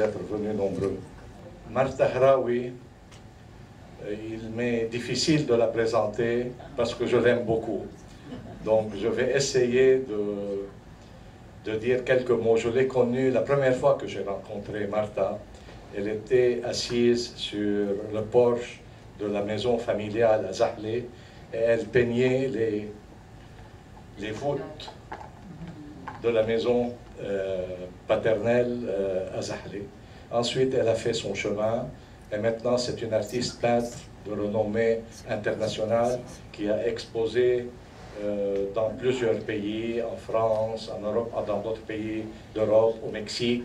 d'être venus nombreux. Martha Hraoui, il m'est difficile de la présenter parce que je l'aime beaucoup. Donc je vais essayer de dire quelques mots. Je l'ai connue la première fois que j'ai rencontré Martha. Elle était assise sur le porche de la maison familiale à Zahle et elle peignait les voûtes de la maison paternelle à Zahle. Ensuite, elle a fait son chemin et maintenant c'est une artiste peintre de renommée internationale qui a exposé dans plusieurs pays, en France, en Europe, dans d'autres pays d'Europe, au Mexique,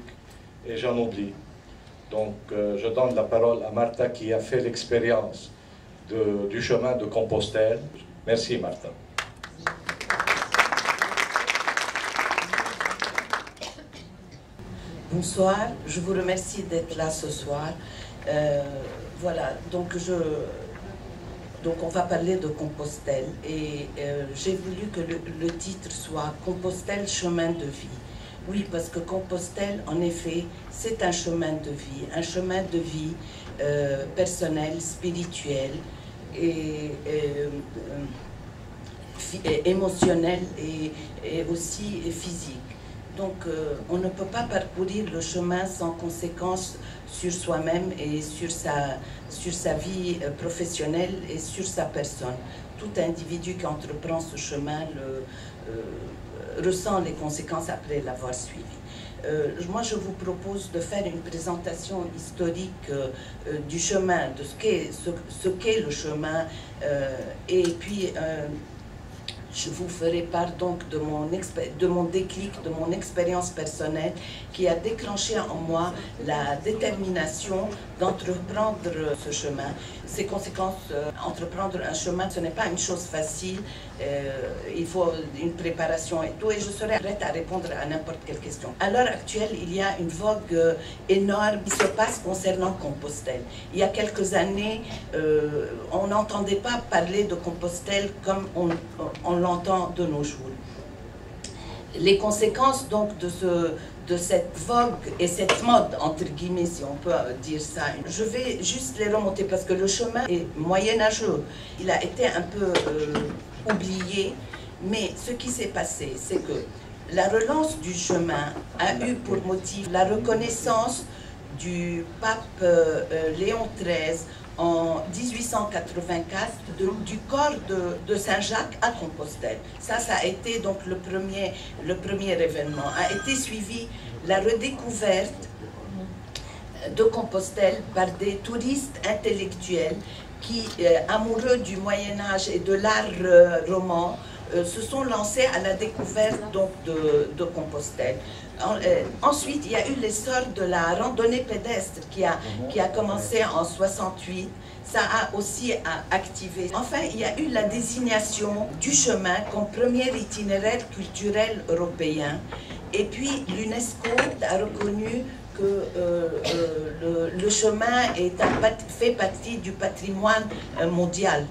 et j'en oublie. Donc je donne la parole à Martha qui a fait l'expérience du chemin de Compostelle. Merci Martha. Bonsoir, je vous remercie d'être là ce soir. Voilà, donc on va parler de Compostelle et j'ai voulu que le titre soit Compostelle, chemin de vie. Oui, parce que Compostelle, en effet, c'est un chemin de vie personnel, spirituel et émotionnel et aussi physique. Donc, on ne peut pas parcourir le chemin sans conséquences sur soi-même et sur sa vie professionnelle et sur sa personne. Tout individu qui entreprend ce chemin ressent les conséquences après l'avoir suivi. Moi, je vous propose de faire une présentation historique du chemin, de ce qu'est le chemin, et puis je vous ferai part donc de mon déclic, de mon expérience personnelle qui a déclenché en moi la détermination d'entreprendre ce chemin. Ses conséquences, entreprendre un chemin, ce n'est pas une chose facile, il faut une préparation et tout, et je serai prête à répondre à n'importe quelle question. À l'heure actuelle, il y a une vogue énorme qui se passe concernant Compostelle. Il y a quelques années, on n'entendait pas parler de Compostelle comme on l'entend de nos jours. Les conséquences donc de cette vogue et cette mode, entre guillemets, si on peut dire ça, je vais juste les remonter parce que le chemin est moyenâgeux. Il a été un peu oublié, mais ce qui s'est passé, c'est que la relance du chemin a eu pour motif la reconnaissance du pape Léon XIII en 1884 du corps de Saint-Jacques à Compostelle. Ça a été donc le premier événement. A été suivi la redécouverte de Compostelle par des touristes intellectuels qui, amoureux du Moyen-Âge et de l'art roman, se sont lancés à la découverte donc, de Compostelle. Ensuite, il y a eu l'essor de la randonnée pédestre qui a commencé en 68. Ça a aussi activé. Enfin, il y a eu la désignation du chemin comme premier itinéraire culturel européen. Et puis, l'UNESCO a reconnu que le chemin fait partie du patrimoine mondial.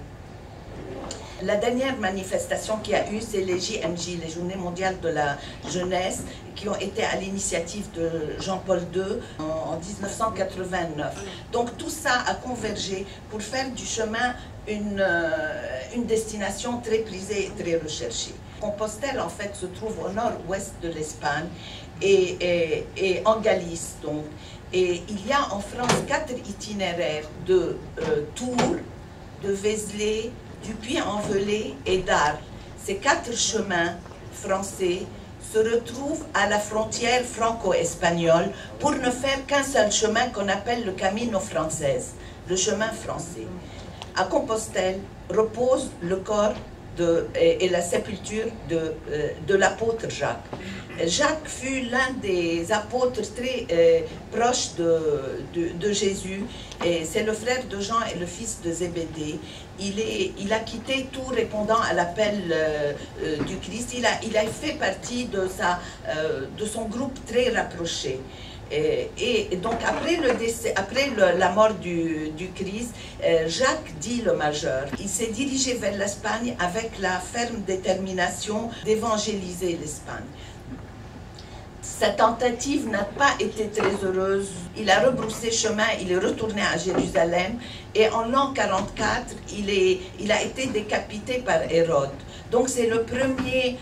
La dernière manifestation qu'il y a eu, c'est les JMJ, les Journées mondiales de la jeunesse, qui ont été à l'initiative de Jean-Paul II en 1989. Donc tout ça a convergé pour faire du chemin une destination très prisée et très recherchée. Compostelle, en fait, se trouve au nord-ouest de l'Espagne et en Galice, donc. Et il y a en France 4 itinéraires de Tours, de Vézelay, du Puy-en-Velay et d'Arles. Ces 4 chemins français se retrouvent à la frontière franco-espagnole pour ne faire qu'un seul chemin qu'on appelle le Camino Frances, le chemin français. À Compostelle repose le corps et la sépulture de l'apôtre Jacques. Jacques fut l'un des apôtres très proches de Jésus, et c'est le frère de Jean et le fils de Zébédée. Il a quitté tout répondant à l'appel du Christ. Il a fait partie de son groupe très rapproché. Et donc après la mort du Christ, Jacques dit le Majeur. Il s'est dirigé vers l'Espagne avec la ferme détermination d'évangéliser l'Espagne. Sa tentative n'a pas été très heureuse. Il a rebroussé chemin, il est retourné à Jérusalem et en l'an 44, il a été décapité par Hérode. Donc c'est le premier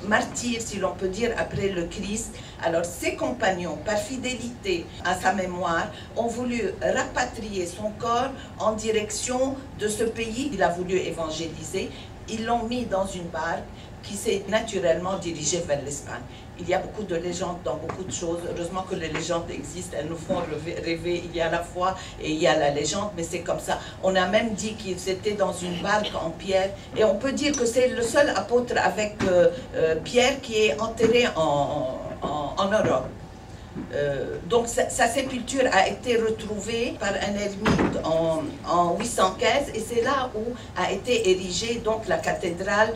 martyr, si l'on peut dire, après le Christ. Alors ses compagnons, par fidélité à sa mémoire, ont voulu rapatrier son corps en direction de ce pays qu'il a voulu évangéliser. Ils l'ont mis dans une barque qui s'est naturellement dirigée vers l'Espagne. Il y a beaucoup de légendes dans beaucoup de choses. Heureusement que les légendes existent, elles nous font rêver. Il y a la foi et il y a la légende, mais c'est comme ça. On a même dit qu'ils étaient dans une barque en pierre. Et on peut dire que c'est le seul apôtre avec Pierre qui est enterré en Europe. Donc sa sépulture a été retrouvée par un ermite en 815 et c'est là où a été érigée donc la cathédrale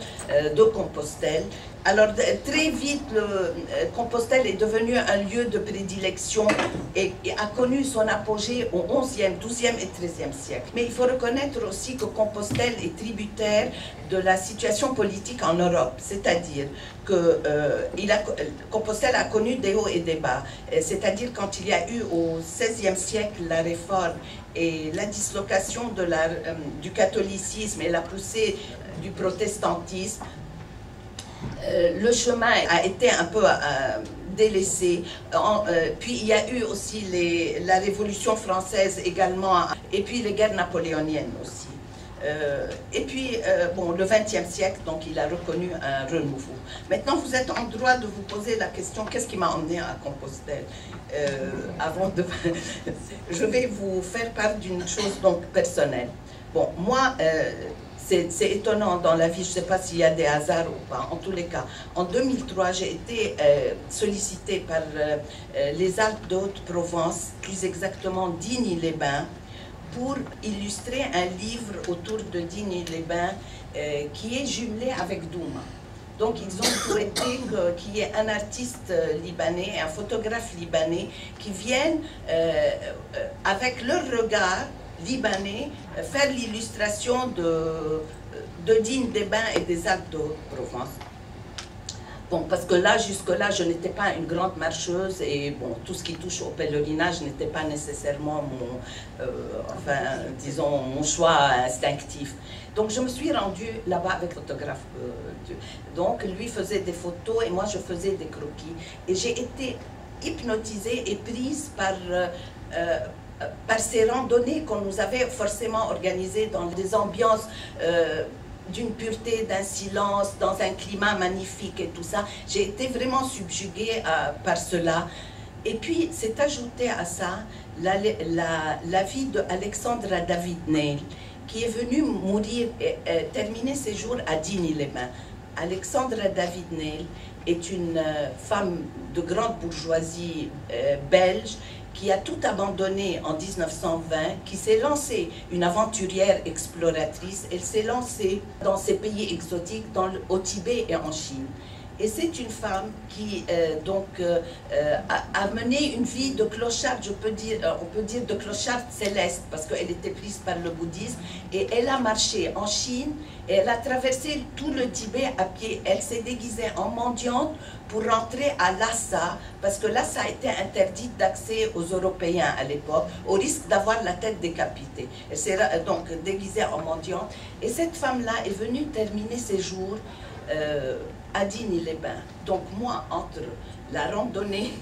de Compostelle. Alors très vite, Compostelle est devenu un lieu de prédilection et a connu son apogée au XIe, XIIe et XIIIe siècle. Mais il faut reconnaître aussi que Compostelle est tributaire de la situation politique en Europe, c'est-à-dire que Compostelle a connu des hauts et des bas, c'est-à-dire quand il y a eu au XVIe siècle la réforme et la dislocation du catholicisme et la poussée du protestantisme, le chemin a été un peu délaissé. Puis il y a eu aussi la Révolution française également, et puis les guerres napoléoniennes aussi. Et puis, bon, le XXe siècle, donc il a reconnu un renouveau. Maintenant, vous êtes en droit de vous poser la question, qu'est-ce qui m'a emmené à Compostelle? Je vais vous faire part d'une chose donc personnelle. Bon, moi, c'est étonnant dans la vie, je ne sais pas s'il y a des hasards ou pas. En tous les cas, en 2003, j'ai été sollicitée par les Alpes de Haute-Provence, plus exactement Digny-les-Bains, pour illustrer un livre autour de Digny-les-Bains qui est jumelé avec Douma. Donc ils ont souhaité qu'il y ait un artiste libanais, un photographe libanais qui vienne avec leur regard libanais faire l'illustration de Digny-les-Bains et des Alpes de Haute-Provence. Bon, parce que là, jusque-là, je n'étais pas une grande marcheuse et bon, tout ce qui touche au pèlerinage n'était pas nécessairement disons, mon choix instinctif. Donc, je me suis rendue là-bas avec le photographe. Donc, lui faisait des photos et moi, je faisais des croquis. Et j'ai été hypnotisée et prise par ces randonnées qu'on nous avait forcément organisées dans des ambiances d'une pureté, d'un silence, dans un climat magnifique et tout ça. J'ai été vraiment subjuguée par cela. Et puis, s'est ajouté à ça la vie d'Alexandra David-Néel, qui est venue mourir et terminer ses jours à Digny-les-Bains. Alexandra David-Néel est une femme de grande bourgeoisie belge, qui a tout abandonné en 1920, qui s'est lancée, une aventurière exploratrice, elle s'est lancée dans ces pays exotiques, au Tibet et en Chine. Et c'est une femme qui a mené une vie de clocharde, on peut dire de clocharde céleste, parce qu'elle était prise par le bouddhisme, et elle a marché en Chine, et elle a traversé tout le Tibet à pied. Elle s'est déguisée en mendiante pour rentrer à Lhasa, parce que Lhasa était interdite d'accès aux Européens à l'époque, au risque d'avoir la tête décapitée. Elle s'est donc déguisée en mendiante, et cette femme-là est venue terminer ses jours à Digny-les-Bains. Donc moi, entre la randonnée,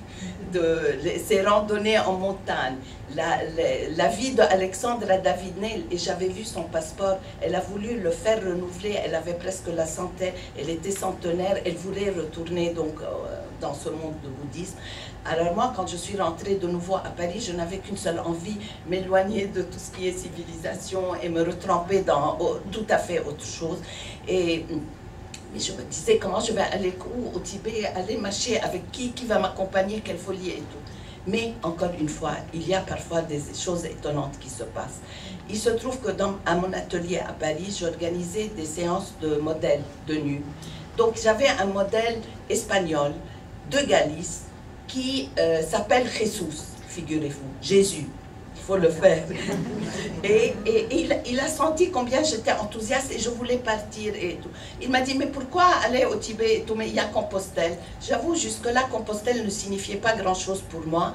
ces randonnées en montagne, la vie d'Alexandra David-Néel, et j'avais vu son passeport, elle a voulu le faire renouveler, elle avait presque la centaine, elle était centenaire, elle voulait retourner donc dans ce monde de bouddhisme. Alors moi, quand je suis rentrée de nouveau à Paris, je n'avais qu'une seule envie, m'éloigner de tout ce qui est civilisation et me retremper dans tout à fait autre chose. Et je me disais, comment je vais aller au Tibet, aller marcher avec qui va m'accompagner, quelle folie et tout. Mais, encore une fois, il y a parfois des choses étonnantes qui se passent. Il se trouve que à mon atelier à Paris, j'organisais des séances de modèles de nus. Donc, j'avais un modèle espagnol de Galice qui s'appelle Jesus, figurez-vous, Jésus. faut le faire. Et il a senti combien j'étais enthousiaste et je voulais partir et tout. Il m'a dit, mais pourquoi aller au Tibet et tout? Mais il y a Compostelle. J'avoue, jusque-là, Compostelle ne signifiait pas grand-chose pour moi.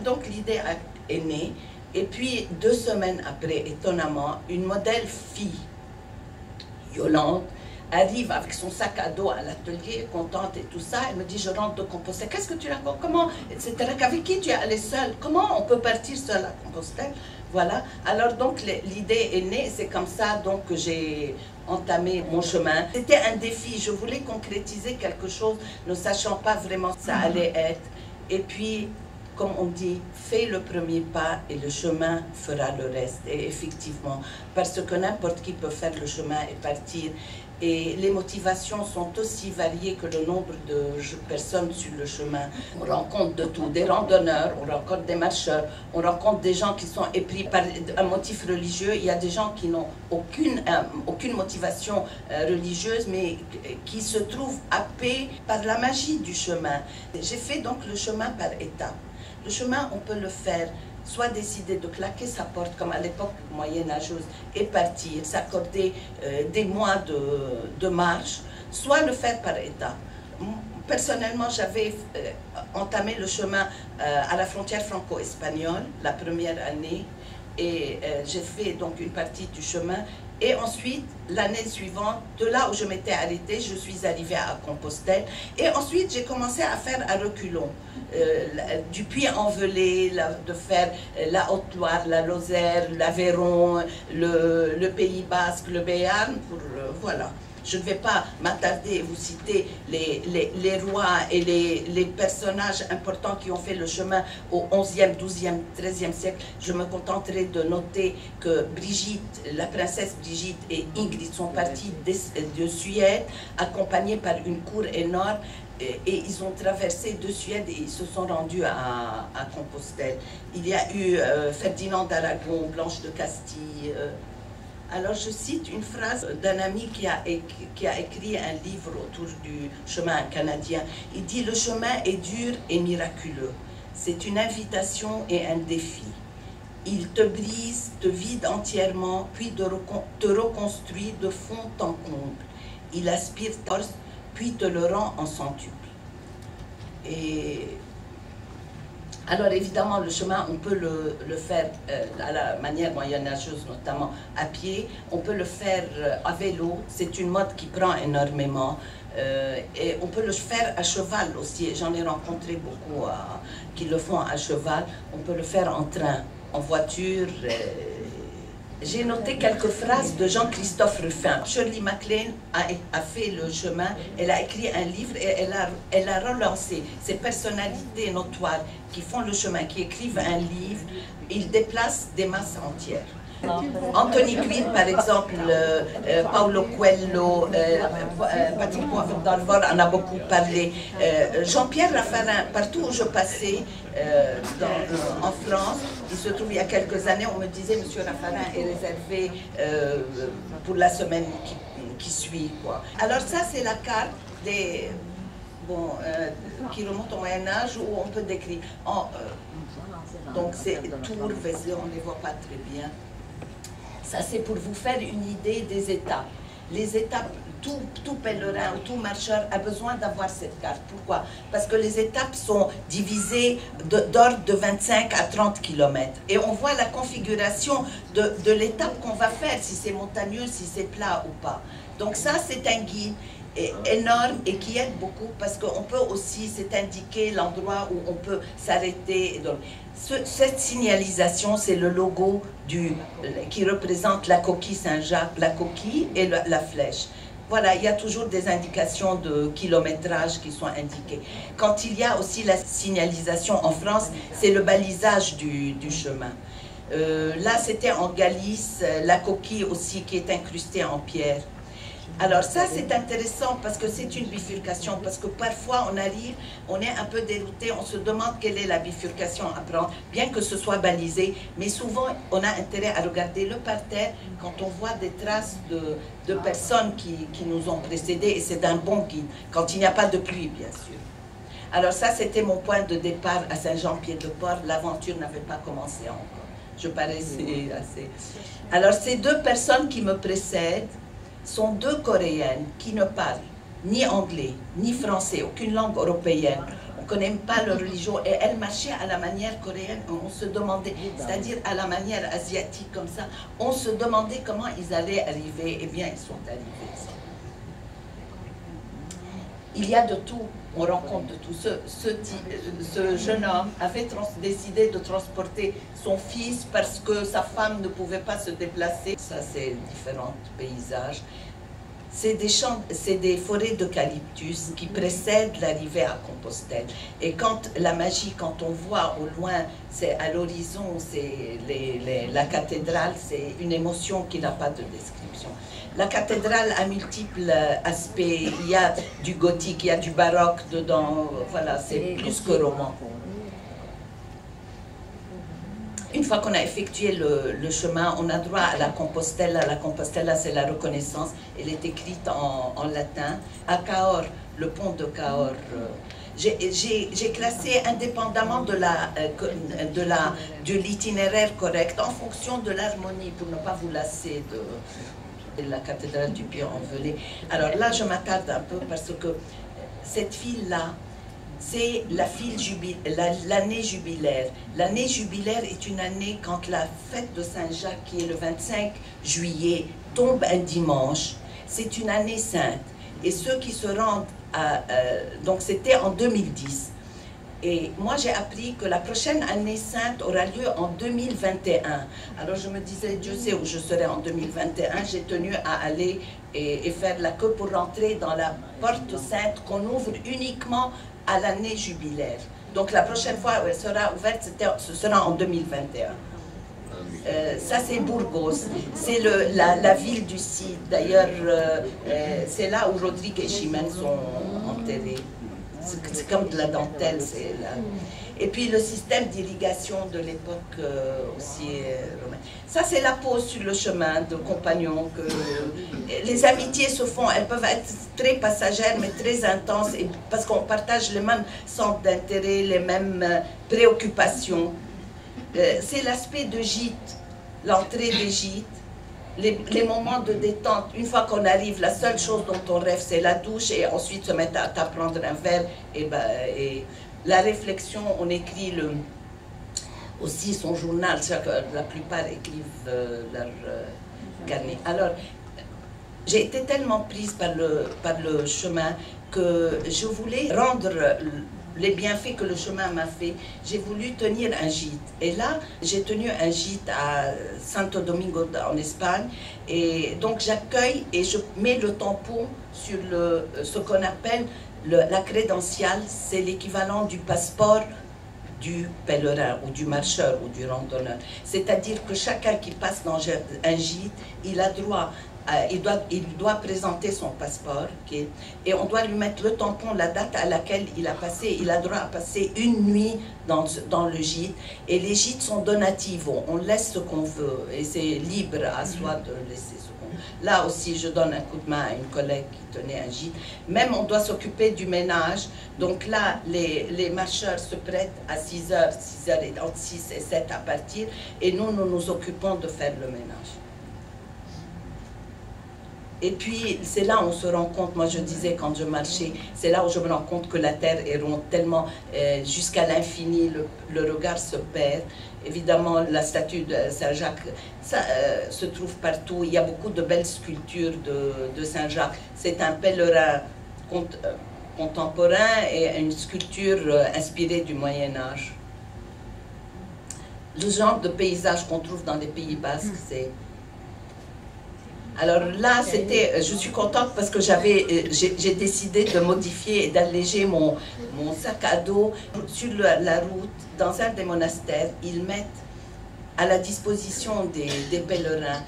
Donc l'idée est née. Et puis, 2 semaines après, étonnamment, une modèle fille, Yolande, arrive avec son sac à dos à l'atelier, contente et tout ça. Elle me dit, je rentre de Compostelle. Qu'est-ce que tu racontes? Comment? Etc. Avec qui tu es allée seule? Comment on peut partir seule à Compostelle? Voilà. Alors donc l'idée est née. C'est comme ça donc que j'ai entamé mon chemin. C'était un défi. Je voulais concrétiser quelque chose, ne sachant pas vraiment ça allait être. Et puis, comme on dit, fais le premier pas et le chemin fera le reste. Et effectivement, parce que n'importe qui peut faire le chemin et partir. Et les motivations sont aussi variées que le nombre de personnes sur le chemin. On rencontre de tout, des randonneurs, on rencontre des marcheurs, on rencontre des gens qui sont épris par un motif religieux. Il y a des gens qui n'ont aucune motivation religieuse, mais qui se trouvent happés par la magie du chemin. J'ai fait donc le chemin par étapes. Le chemin, on peut le faire, soit décider de claquer sa porte, comme à l'époque moyenâgeuse, et partir, s'accorder des mois de marche, soit le faire par étapes. Personnellement, j'avais entamé le chemin à la frontière franco-espagnole, la première année, et j'ai fait donc une partie du chemin. Et ensuite, l'année suivante, de là où je m'étais arrêtée, je suis arrivée à Compostelle. Et ensuite, j'ai commencé à faire à reculons. Du Puy-en-Velay, de faire la Haute-Loire, la Lozère, l'Aveyron, le Pays Basque, le Béarn, voilà. Je ne vais pas m'attarder et vous citer les rois et les personnages importants qui ont fait le chemin au 11e, 12e, 13e siècle. Je me contenterai de noter que Brigitte, la princesse Brigitte et Ingrid sont partis de Suède, accompagnés par une cour énorme. Et ils ont traversé de Suède et ils se sont rendus à Compostelle. Il y a eu Ferdinand d'Aragon, Blanche de Castille. Alors je cite une phrase d'un ami qui a écrit un livre autour du chemin canadien. Il dit « Le chemin est dur et miraculeux. C'est une invitation et un défi. Il te brise, te vide entièrement, puis te reconstruit de fond en comble. Il aspire ta force, puis te le rend en centuple. » Et alors évidemment, le chemin, on peut le faire à la manière moyenâgeuse, notamment à pied. On peut le faire à vélo. C'est une mode qui prend énormément. Et on peut le faire à cheval aussi. J'en ai rencontré beaucoup qui le font à cheval. On peut le faire en train, en voiture. J'ai noté quelques phrases de Jean-Christophe Ruffin. Shirley MacLaine a fait le chemin, elle a écrit un livre et elle a relancé ces personnalités notoires qui font le chemin, qui écrivent un livre. Ils déplacent des masses entières. Anthony Quinn, par exemple, Paulo Coelho, Patrick Poivre en a beaucoup parlé. Jean-Pierre Raffarin, partout où je passais en France, il se trouve il y a quelques années, on me disait Monsieur Raffarin est réservé pour la semaine qui suit, quoi. Alors ça, c'est la carte des qui remonte au Moyen-Âge où on peut décrire. Donc c'est Tours, Vézelay, on ne les voit pas très bien. Ça, c'est pour vous faire une idée des étapes. Les étapes, tout pèlerin ou tout marcheur a besoin d'avoir cette carte. Pourquoi? Parce que les étapes sont divisées d'ordre de 25 à 30 km. Et on voit la configuration de l'étape qu'on va faire, si c'est montagneux, si c'est plat ou pas. Donc ça, c'est un guide énorme et qui aide beaucoup parce qu'on peut aussi, c'est indiquer l'endroit où on peut s'arrêter. Cette signalisation, c'est le logo qui représente la coquille Saint-Jacques, la coquille et la flèche. Voilà, il y a toujours des indications de kilométrage qui sont indiquées. Quand il y a aussi la signalisation en France, c'est le balisage du chemin. Là, c'était en Galice, la coquille aussi qui est incrustée en pierre. Alors ça, c'est intéressant parce que c'est une bifurcation, parce que parfois on arrive, on est un peu dérouté, on se demande quelle est la bifurcation à prendre, bien que ce soit balisé, mais souvent on a intérêt à regarder le parterre quand on voit des traces de personnes qui nous ont précédés, et c'est d'un bon guide, quand il n'y a pas de pluie, bien sûr. Alors ça, c'était mon point de départ à Saint-Jean-Pied-de-Port, l'aventure n'avait pas commencé encore. je paraissais assez... Alors, ces deux personnes qui me précèdent sont deux Coréennes qui ne parlent ni anglais, ni français, aucune langue européenne. On ne connaît pas leur religion et elles marchaient à la manière coréenne. On se demandait, c'est-à-dire à la manière asiatique comme ça, on se demandait comment ils allaient arriver. Eh bien, ils sont arrivés. Il y a de tout, on rencontre de tout. Ce jeune homme avait décidé de transporter son fils parce que sa femme ne pouvait pas se déplacer. Ça, c'est différents paysages. C'est des champs, c'est des forêts d'eucalyptus qui précèdent l'arrivée à Compostelle. Et quand la magie, quand on voit au loin, c'est à l'horizon, c'est la cathédrale, c'est une émotion qui n'a pas de description. La cathédrale a multiples aspects. Il y a du gothique, il y a du baroque dedans. Voilà, c'est plus que roman. Une fois qu'on a effectué le chemin, on a droit à la Compostela. La Compostela, c'est la reconnaissance. Elle est écrite en latin. À Cahors, le pont de Cahors, j'ai classé indépendamment de l'itinéraire correct, en fonction de l'harmonie, pour ne pas vous lasser de la cathédrale du Puy-en-Velay. Alors là, je m'attarde un peu parce que cette file-là, c'est l'année jubilaire. L'année jubilaire est une année quand la fête de Saint-Jacques, qui est le 25 juillet, tombe un dimanche. C'est une année sainte. Et ceux qui se rendent à... donc c'était en 2010. Et moi j'ai appris que la prochaine année sainte aura lieu en 2021. Alors je me disais, Dieu sait où je serai en 2021. J'ai tenu à aller et faire la queue pour rentrer dans la porte sainte qu'on ouvre uniquement à l'année jubilaire. Donc la prochaine fois où elle sera ouverte, ce sera en 2021. Ça c'est Burgos, c'est la ville du Cid. D'ailleurs, c'est là où Rodrigue et Chimène sont enterrés. C'est comme de la dentelle. Et puis le système d'irrigation de l'époque aussi romaine. Ça c'est la pause sur le chemin de compagnons. Les amitiés se font, elles peuvent être très passagères mais très intenses parce qu'on partage les mêmes centres d'intérêt, les mêmes préoccupations. C'est l'aspect de gîte, l'entrée des gîtes, les moments de détente. Une fois qu'on arrive, la seule chose dont on rêve, c'est la douche et ensuite se mettre à prendre un verre. Et la réflexion, on écrit aussi son journal. La plupart écrivent leur carnet. Alors, j'ai été tellement prise par le chemin que je voulais rendre les bienfaits que le chemin m'a fait. J'ai voulu tenir un gîte. Et là, j'ai tenu un gîte à Santo Domingo en Espagne. Et donc j'accueille et je mets le tampon sur ce qu'on appelle la crédentiale. C'est l'équivalent du passeport du pèlerin ou du marcheur ou du randonneur. C'est-à-dire que chacun qui passe dans un gîte, il a droit il doit présenter son passeport, et on doit lui mettre le tampon, la date à laquelle il a passé. Il a droit à passer une nuit dans le gîte, et les gîtes sont donatifs, on laisse ce qu'on veut, et c'est libre à soi de laisser ce qu'on veut. Là aussi, je donne un coup de main à une collègue qui tenait un gîte. Même on doit s'occuper du ménage, donc là, les marcheurs se prêtent à 6 heures, entre 6 et 7 à partir, et nous nous occupons de faire le ménage. Et puis, c'est là où on se rend compte, moi je disais quand je marchais, c'est là où je me rends compte que la terre est ronde, tellement jusqu'à l'infini, le regard se perd. Évidemment, la statue de Saint-Jacques, ça se trouve partout. Il y a beaucoup de belles sculptures de Saint-Jacques. C'est un pèlerin contemporain et une sculpture inspirée du Moyen-Âge. Le genre de paysage qu'on trouve dans les Pays Basques, c'est... Alors là, je suis contente parce que j'ai décidé de modifier et d'alléger mon sac à dos. Sur la route, dans un des monastères, ils mettent à la disposition des pèlerins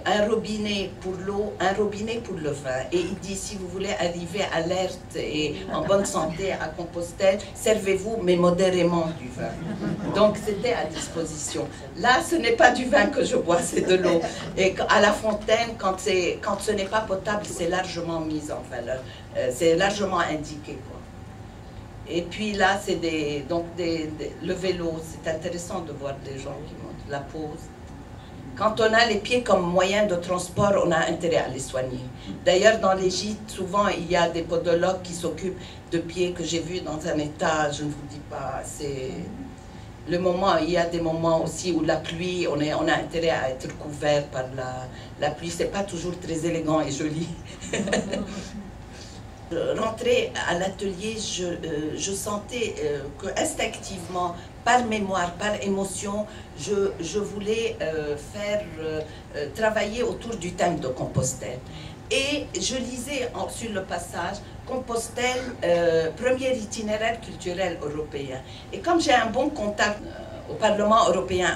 un robinet pour l'eau, un robinet pour le vin. Et il dit, si vous voulez arriver alerte et en bonne santé à Compostelle, servez-vous, mais modérément du vin. Donc c'était à disposition. Là, ce n'est pas du vin que je bois, c'est de l'eau. Et à la fontaine, quand ce n'est pas potable, c'est largement mis en valeur. C'est largement indiqué, quoi. Et puis là, c'est le vélo, c'est intéressant de voir des gens qui montent la pause. Quand on a les pieds comme moyen de transport, on a intérêt à les soigner. D'ailleurs, dans les gîtes, souvent, il y a des podologues qui s'occupent de pieds que j'ai vus dans un état, je ne vous dis pas, c'est... Le moment, il y a des moments aussi où la pluie, on a intérêt à être couvert par la pluie. C'est pas toujours très élégant et joli. Rentrer à l'atelier, je sentais que instinctivement, par mémoire, par émotion, je voulais travailler autour du thème de Compostelle. Et je lisais sur le passage Compostelle, premier itinéraire culturel européen. Et comme j'ai un bon contact au Parlement européen,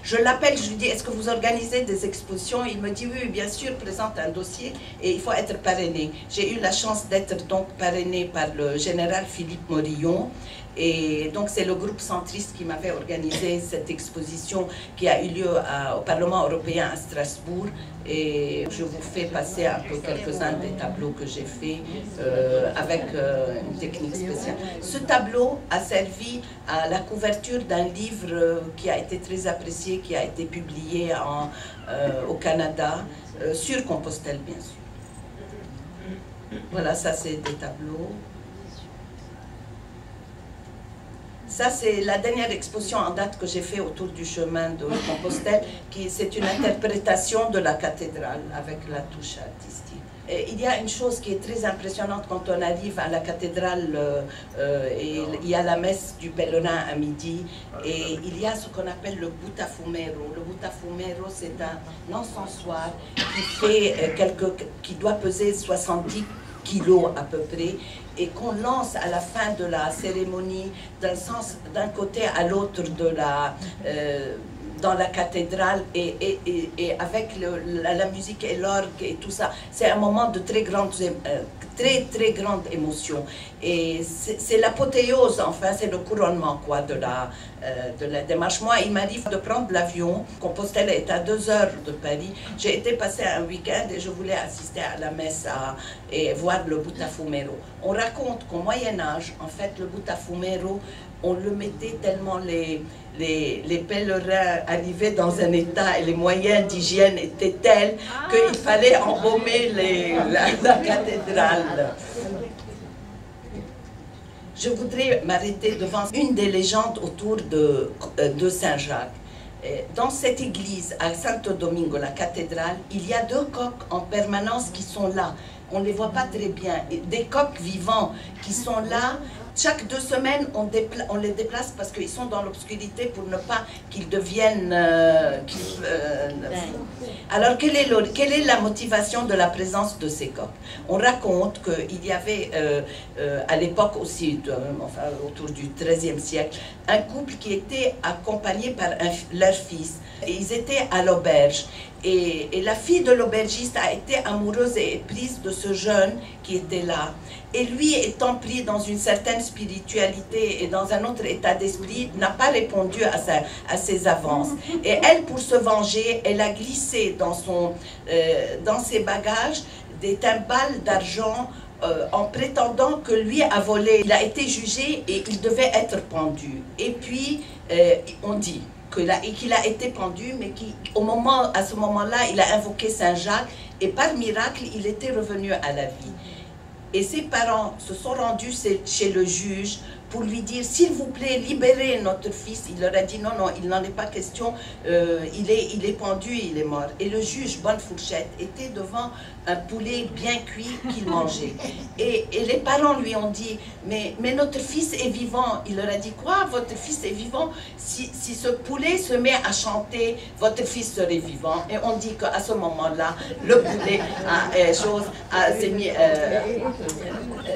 je l'appelle, je lui dis, est-ce que vous organisez des expositions? Il me dit, oui, bien sûr, présente un dossier et il faut être parrainé. J'ai eu la chance d'être donc parrainé par le général Philippe Morillon. Et donc c'est le groupe centriste qui m'avait organisé cette exposition qui a eu lieu au Parlement européen à Strasbourg. Et je vous fais passer un peu quelques-uns des tableaux que j'ai faits avec une technique spéciale. Ce tableau a servi à la couverture d'un livre qui a été très apprécié, qui a été publié au Canada, sur Compostelle bien sûr. Voilà, ça c'est des tableaux. Ça, c'est la dernière exposition en date que j'ai fait autour du chemin de Compostelle, c'est une interprétation de la cathédrale avec la touche artistique. Et il y a une chose qui est très impressionnante quand on arrive à la cathédrale, et il y a la messe du pèlerin à midi, et il y a ce qu'on appelle le butafumero. Le butafumero, c'est un encensoir qui doit peser 70 kilos à peu près, et qu'on lance à la fin de la cérémonie d'un côté à l'autre dans la cathédrale, et avec la musique et l'orgue et tout ça. C'est un moment de très grande émotion. Et c'est l'apothéose, enfin, c'est le couronnement quoi, de la démarche. Moi, il m'arrive de prendre l'avion. Compostelle est à 2 heures de Paris. J'ai été passer un week-end et je voulais assister à la messe et voir le butafumero. On raconte qu'au Moyen-Âge, en fait, le butafumero, on le mettait tellement les pèlerins arrivaient dans un état et les moyens d'hygiène étaient tels qu'il fallait embaumer la cathédrale. Je voudrais m'arrêter devant une des légendes autour de Saint-Jacques. Dans cette église, à Santo Domingo, la cathédrale, il y a 2 coqs en permanence qui sont là. On ne les voit pas très bien. Des coqs vivants qui sont là. Chaque 2 semaines, on les déplace parce qu'ils sont dans l'obscurité pour ne pas qu'ils deviennent Alors, quelle est la motivation de la présence de ces coqs? On raconte qu'il y avait, à l'époque aussi, enfin, autour du XIIIe siècle, un couple qui était accompagné par leur fils. Et ils étaient à l'auberge. Et la fille de l'aubergiste a été amoureuse et prise de ce jeune qui était là. Et lui, étant pris dans une certaine spiritualité et dans un autre état d'esprit, n'a pas répondu à ses avances. Et elle, pour se venger, elle a glissé dans ses bagages des timbales d'argent en prétendant que lui a volé. Il a été jugé et il devait être pendu. Et puis, on dit qu'il a été pendu, mais à ce moment-là, il a invoqué Saint-Jacques et par miracle, il était revenu à la vie. Et ses parents se sont rendus chez le juge pour lui dire, s'il vous plaît, libérez notre fils. Il leur a dit, non, non, il n'en est pas question, il est pendu, il est mort. Et le juge, bonne fourchette, était devant un poulet bien cuit qu'il mangeait. Et les parents lui ont dit, mais notre fils est vivant. Il leur a dit, quoi, votre fils est vivant? Si ce poulet se met à chanter, votre fils serait vivant. Et on dit qu'à ce moment-là, le poulet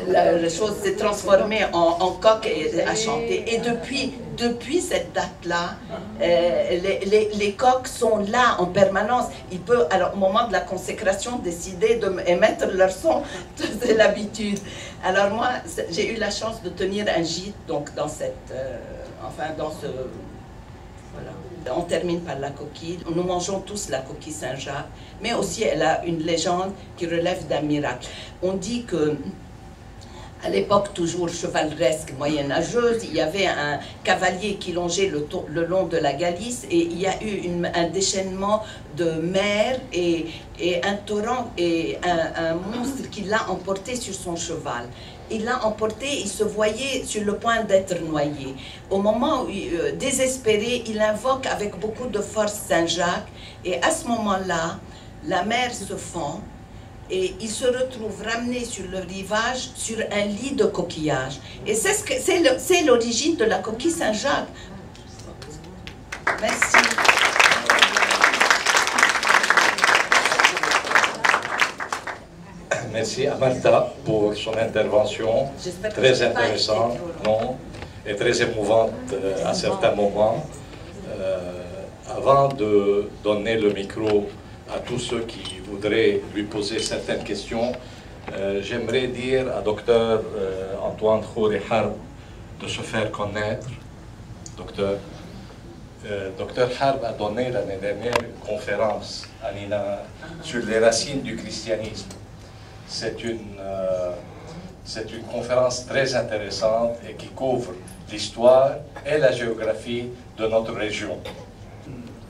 la chose s'est transformée en coq et a chanté. Et depuis cette date-là, les coqs sont là en permanence. Ils peuvent, alors, au moment de la consécration, décider d'émettre leur son. C'est l'habitude. Alors moi, j'ai eu la chance de tenir un gîte donc, dans ce... Voilà. On termine par la coquille. Nous mangeons tous la coquille Saint-Jacques, mais aussi elle a une légende qui relève d'un miracle. On dit que À l'époque toujours chevaleresque, moyenâgeuse, il y avait un cavalier qui longeait le long de la Galice et il y a eu un déchaînement de mer et un torrent et un monstre qui l'a emporté sur son cheval. Il l'a emporté, il se voyait sur le point d'être noyé. Au moment où, désespéré, il invoque avec beaucoup de force Saint-Jacques et à ce moment-là, la mer se fend. Et il se retrouve ramené sur le rivage sur un lit de coquillages. Et c'est l'origine de la coquille Saint-Jacques. Merci. Merci à Martha pour son intervention très intéressante et très émouvante à certains moments. Avant de donner le micro à tous ceux qui voudraient lui poser certaines questions, j'aimerais dire à Dr Antoine Khouri Harb de se faire connaître. Dr Harb a donné l'année dernière une conférence à Nina sur les racines du christianisme. C'est une conférence très intéressante et qui couvre l'histoire et la géographie de notre région.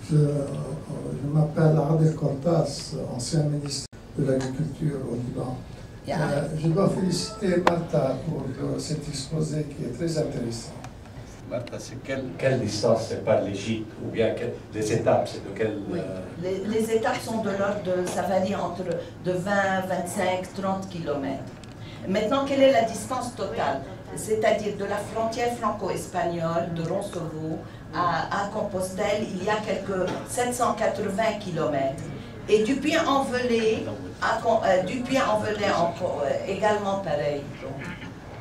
Je m'appelle Adel Cortas, ancien ministre de l'Agriculture au Liban. Je dois féliciter Martha pour cet exposé qui est très intéressant. Martha, c'est quelle distance c'est par l'Égypte ou bien les étapes, c'est de quelle... Oui. Les étapes sont de l'ordre ça varie entre de 20, 25, 30 km. Maintenant, quelle est la distance totale? C'est-à-dire de la frontière franco-espagnole de Roncevaux à Compostelle, il y a quelques 780 km. Et du Puy-en-Velay également pareil.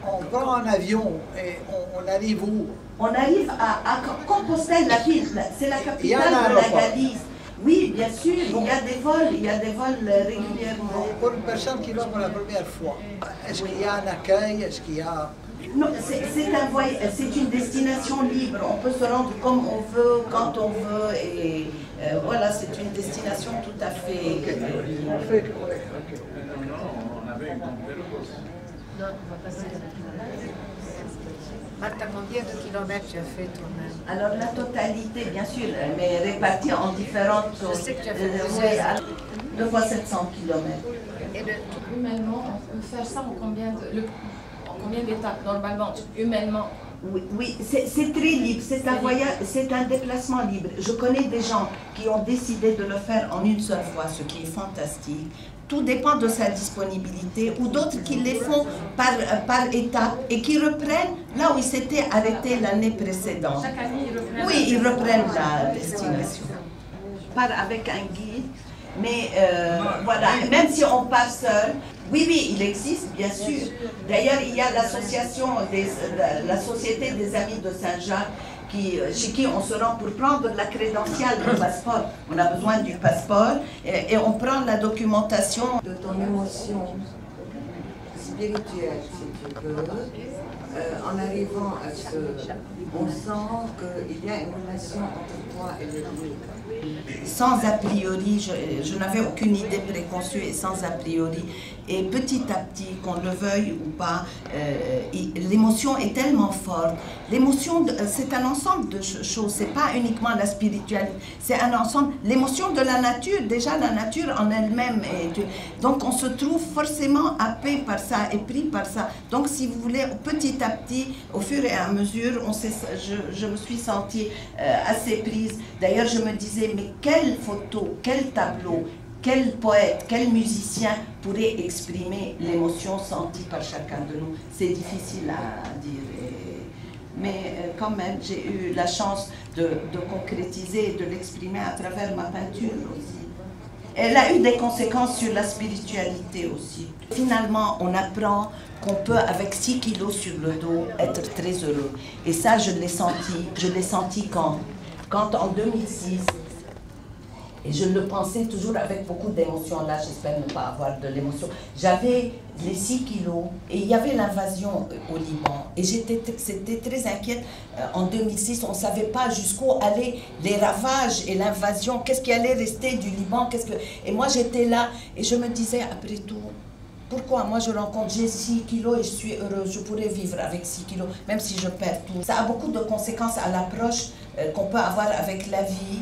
On prend un avion et on arrive où? On arrive à Compostelle, la ville, c'est la capitale de la Galice. Oui, bien sûr, il y a des vols régulièrement. Pour une personne qui va pour la première fois, est-ce qu'il y a un accueil? Est-ce qu'il y a... Non, c'est une destination libre. On peut se rendre comme on veut, quand on veut, et voilà, c'est une destination tout à fait... Martha, combien de kilomètres tu as fait toi-même? Alors la totalité, bien sûr, mais répartie en différentes Je sais que tu as fait 2 fois 700 km. Et humainement, on peut faire ça en combien d'étapes normalement, humainement? Oui, c'est très libre, c'est un voyage, c'est un déplacement libre. Je connais des gens qui ont décidé de le faire en une seule fois, ce qui est fantastique. Tout dépend de sa disponibilité, ou d'autres qui les font par étapes et qui reprennent là où ils s'étaient arrêtés l'année précédente. Chaque année, ils reprennent. Oui, ils reprennent la destination. Part avec un guide, mais voilà, même si on part seul, oui, il existe, bien sûr. D'ailleurs, il y a l'association, la Société des Amis de Saint-Jacques, chez qui on se rend pour prendre la crédentiale du passeport. On a besoin du passeport et on prend la documentation. De ton émotion spirituelle, si tu veux, en arrivant à ce... On sent qu'il y a une relation entre toi et le livre. Sans a priori, je n'avais aucune idée préconçue et sans a priori. Et petit à petit, qu'on le veuille ou pas, l'émotion est tellement forte. L'émotion, c'est un ensemble de choses, c'est pas uniquement la spiritualité, c'est un ensemble, l'émotion de la nature, déjà la nature en elle-même. Donc on se trouve forcément happé par ça et pris par ça. Donc si vous voulez, petit à petit, au fur et à mesure, je me suis sentie assez prise. D'ailleurs, je me disais, mais quelle photo, quel tableau, quel poète, quel musicien pourrait exprimer l'émotion sentie par chacun de nous? C'est difficile à dire. Mais quand même, j'ai eu la chance de concrétiser et de l'exprimer à travers ma peinture aussi. Elle a eu des conséquences sur la spiritualité aussi. Finalement, on apprend qu'on peut, avec 6 kilos sur le dos, être très heureux. Et ça, je l'ai senti quand en 2006, et je le pensais toujours avec beaucoup d'émotion, là j'espère ne pas avoir de l'émotion. J'avais les 6 kilos et il y avait l'invasion au Liban. Et c'était très inquiète. En 2006, on ne savait pas jusqu'où allaient les ravages et l'invasion, qu'est-ce qui allait rester du Liban. Et moi j'étais là et je me disais, après tout, Pourquoi? Moi, je rencontre, j'ai 6 kilos et je suis heureuse. Je pourrais vivre avec 6 kilos, même si je perds tout. Ça a beaucoup de conséquences à l'approche qu'on peut avoir avec la vie,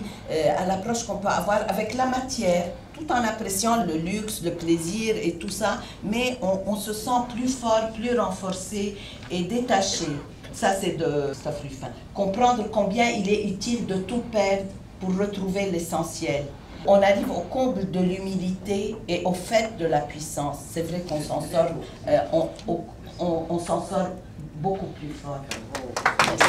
à l'approche qu'on peut avoir avec la matière, tout en appréciant le luxe, le plaisir et tout ça, mais on se sent plus fort, plus renforcé et détaché. Ça, c'est de Stoff Ruffin. Comprendre combien il est utile de tout perdre pour retrouver l'essentiel. On arrive au comble de l'humilité et au fait de la puissance. C'est vrai qu'on s'en sort, on s'en sort beaucoup plus fort. Merci.